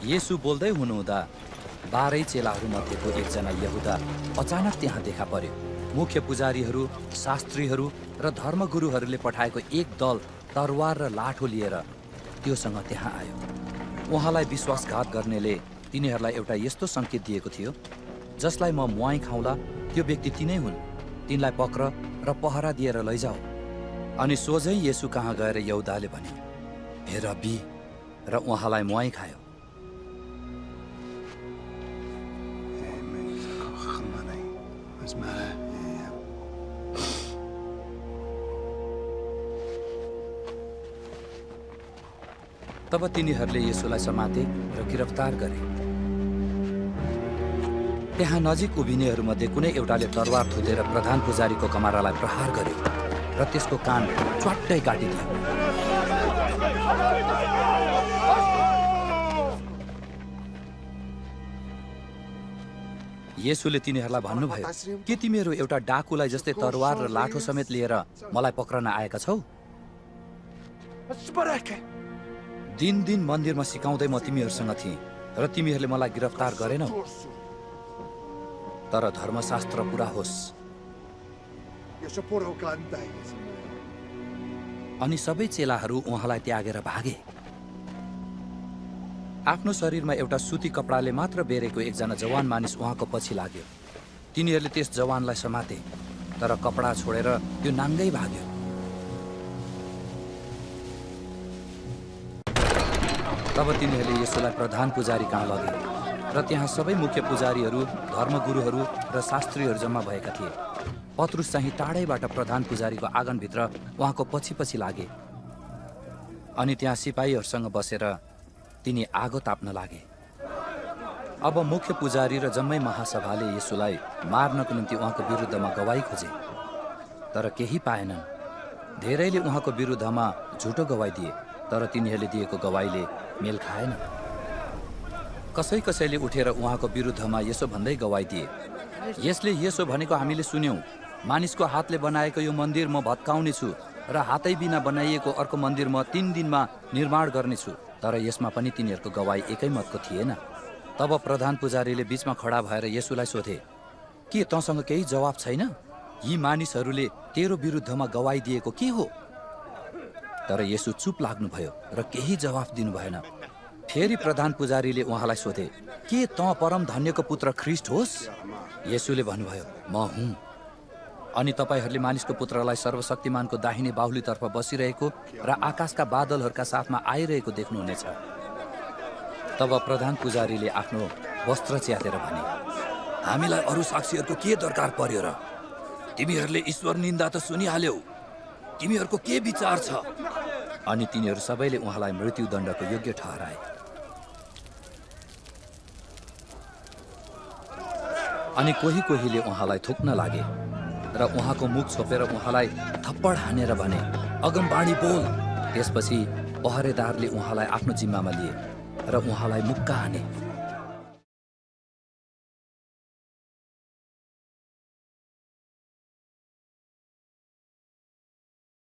येशू बोल्दै हुनुहुँदा 12 चेलाहरूमध्येको एकजना यहुदा अचानक त्यहाँ देखा पर्यो। मुख्य पुजारीहरू, शास्त्रीहरू र धर्मगुरुहरूले पठाएको एक दल तरवार र लाठो लिएर त्योसँग त्यहाँ आयो। उहाँलाई विश्वासघात गर्नेले तिनीहरूलाई एउटा यस्तो सङ्केत दिएको थियो, जसलाई म मुवाई खाउँला त्यो व्यक्ति तिनै हुन्, तिनलाई पक्र र पहरा दिएर लैजाऊ। अनि सोझै येशू कहाँ गएर यहुदाले भने, हे रब्बी, र उहाँलाई मुवाई खायो। तब तिनीहरूले येशूलाई समाते र गिरफ्तार गरे। त्यहाँ नजिक उभिनेहरूमध्ये कुनै एउटाले तरवार थुतेर प्रधान पुजारीको कमारालाई प्रहार गर्यो र त्यसको कान च्वाट्टै काटिदियो। येशूले तिनीहरूलाई भन्नुभयो, के तिमीहरू एउटा डाकुलाई जस्तै तरवार र लाठो समेत लिएर मलाई पक्रन आएका छौ? दिन मन्दिरमा सिकाउँदै म तिमीहरूसँग थिएँ र तिमीहरूले मलाई गिरफ्तार गरेनौ। तर धर्मशास्त्र पूरा होस्। अनि सबै चेलाहरू उहाँलाई त्यागेर भागे। आफ्नो शरीरमा एउटा सुती कपडाले मात्र बेरेको एकजना जवान मानिस उहाँको पछि लाग्यो। तिनीहरूले त्यस जवानलाई समाते, तर कपडा छोडेर त्यो नाङ्गै भाग्यो। तब तिनीहरूले येशूलाई प्रधान पुजारी कहाँ लगे र त्यहाँ सबै मुख्य पुजारीहरू, धर्मगुरुहरू र शास्त्रीहरू जम्मा भएका थिए। पत्रुस चाहिँ टाढैबाट प्रधान पुजारीको आँगनभित्र उहाँको पछि लागे। अनि त्यहाँ सिपाहीहरूसँग बसेर तिनी आगो ताप्न लागे। अब मुख्य पुजारी र जम्मै महासभाले येशूलाई मार्नको निम्ति उहाँको विरुद्धमा गवाही खोजे, तर केही पाएनन्। धेरैले उहाँको विरुद्धमा झुटो गवाही दिए, तर तिनीहरूले दिएको गवाहीले मेल खाएन। कसैले उठेर उहाँको विरुद्धमा यसो भन्दै गवाही दिए, यसले यसो भनेको हामीले सुन्यौं, मानिसको हातले बनाएको यो मन्दिर म भत्काउने छु र हातै बिना बनाइएको अर्को मन्दिर म 3 दिनमा निर्माण गर्नेछु। तर यसमा पनि तिनीहरूको गवाही एकै मतको थिएन। तब प्रधान पुजारीले बीचमा खडा भएर येशूलाई सोधे, के तँसँग केही जवाब छैन? यी मानिसहरूले तेरो विरुद्धमा गवाही दिएको के हो? तर येशू चुप लाग्नुभयो र केही जवाफ दिनु भएन। फेरि प्रधान पुजारीले उहाँलाई सोधे, के तँ परम धन्यको पुत्र ख्रिस्ट होस्? येशूले भन्नुभयो, म हुँ। अनि तपाईहरूले मानिसको पुत्रलाई सर्वशक्तिमानको दाहिने बाहुलीतर्फ बसिरहेको र आकाशका बादलहरूका साथमा आइरहेको देख्नुहुनेछ। तब प्रधान पुजारीले आफ्नो वस्त्र च्यातेर भने, हामीलाई अरू साक्षीहरूको के दरकार पर्यो र? तिमीहरूले ईश्वर निन्दा त सुनिहाल्यौ, तिमीहरूको के विचार छ? अनि तिनीहरू सबैले उहाँलाई मृत्युदण्डको योग्य ठहराए। अनि कोहीले उहाँलाई थुक्न लागे र उहाँको मुख छोपेर उहाँलाई थप्पड हानेर भने, अगमबाणी बोल। त्यसपछि पहरेदारले उहाँलाई आफ्नो जिम्मामा लिए र उहाँलाई मुक्का हाने।